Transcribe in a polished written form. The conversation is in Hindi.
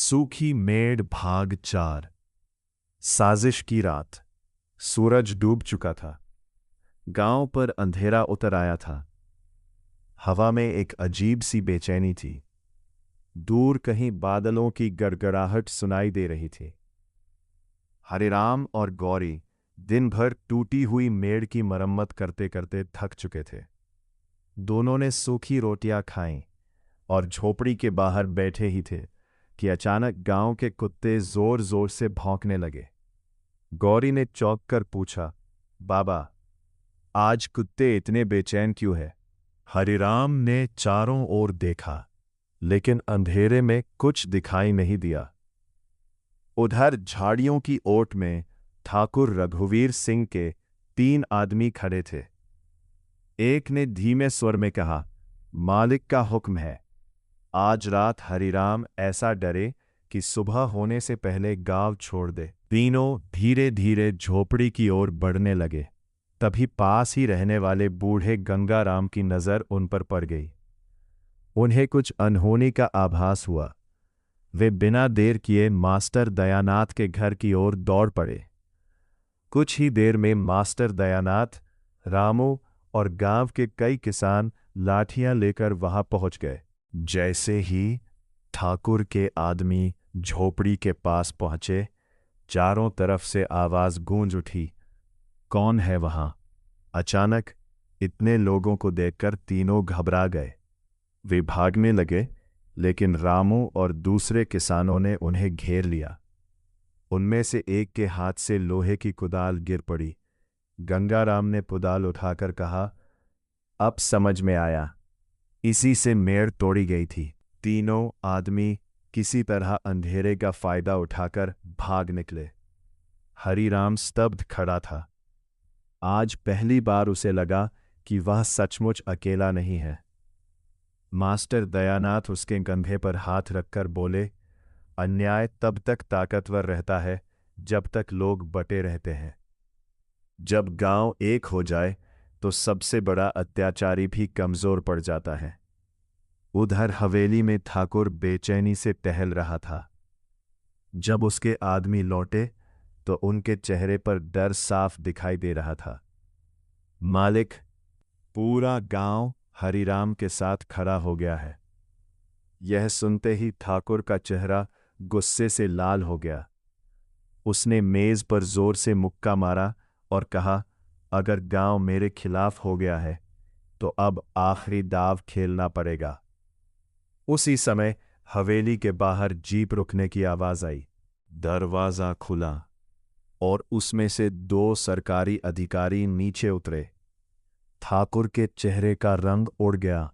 सूखी मेड़ भाग 4। साजिश की रात। सूरज डूब चुका था। गांव पर अंधेरा उतर आया था। हवा में एक अजीब सी बेचैनी थी। दूर कहीं बादलों की गड़गड़ाहट सुनाई दे रही थी। हरिराम और गौरी दिन भर टूटी हुई मेड़ की मरम्मत करते करते थक चुके थे। दोनों ने सूखी रोटियां खाईं और झोपड़ी के बाहर बैठे ही थे कि अचानक गांव के कुत्ते जोर जोर से भौंकने लगे। गौरी ने चौंक कर पूछा, बाबा, आज कुत्ते इतने बेचैन क्यों है? हरिराम ने चारों ओर देखा, लेकिन अंधेरे में कुछ दिखाई नहीं दिया। उधर झाड़ियों की ओट में ठाकुर रघुवीर सिंह के 3 आदमी खड़े थे। एक ने धीमे स्वर में कहा, मालिक का हुक्म है, आज रात हरिराम ऐसा डरे कि सुबह होने से पहले गांव छोड़ दे। तीनों धीरे धीरे झोपड़ी की ओर बढ़ने लगे। तभी पास ही रहने वाले बूढ़े गंगाराम की नजर उन पर पड़ गई। उन्हें कुछ अनहोनी का आभास हुआ। वे बिना देर किए मास्टर दयानाथ के घर की ओर दौड़ पड़े। कुछ ही देर में मास्टर दयानाथ, रामू और गांव के कई किसान लाठियां लेकर वहां पहुंच गए। जैसे ही ठाकुर के आदमी झोपड़ी के पास पहुंचे, चारों तरफ से आवाज गूंज उठी, कौन है वहां? अचानक इतने लोगों को देखकर तीनों घबरा गए। वे भागने लगे, लेकिन रामू और दूसरे किसानों ने उन्हें घेर लिया। उनमें से एक के हाथ से लोहे की कुदाल गिर पड़ी। गंगाराम ने कुदाल उठाकर कहा, अब समझ में आया, इसी से मेड़ तोड़ी गई थी। तीनों आदमी किसी तरह अंधेरे का फायदा उठाकर भाग निकले। हरिराम स्तब्ध खड़ा था। आज पहली बार उसे लगा कि वह सचमुच अकेला नहीं है। मास्टर दयानाथ उसके कंधे पर हाथ रखकर बोले, अन्याय तब तक ताकतवर रहता है जब तक लोग बटे रहते हैं। जब गांव एक हो जाए तो सबसे बड़ा अत्याचारी भी कमजोर पड़ जाता है। उधर हवेली में ठाकुर बेचैनी से टहल रहा था। जब उसके आदमी लौटे तो उनके चेहरे पर डर साफ दिखाई दे रहा था। मालिक, पूरा गांव हरिराम के साथ खड़ा हो गया है। यह सुनते ही ठाकुर का चेहरा गुस्से से लाल हो गया। उसने मेज पर जोर से मुक्का मारा और कहा, अगर गांव मेरे खिलाफ हो गया है तो अब आखिरी दाव खेलना पड़ेगा। उसी समय हवेली के बाहर जीप रुकने की आवाज आई। दरवाजा खुला और उसमें से 2 सरकारी अधिकारी नीचे उतरे। ठाकुर के चेहरे का रंग उड़ गया।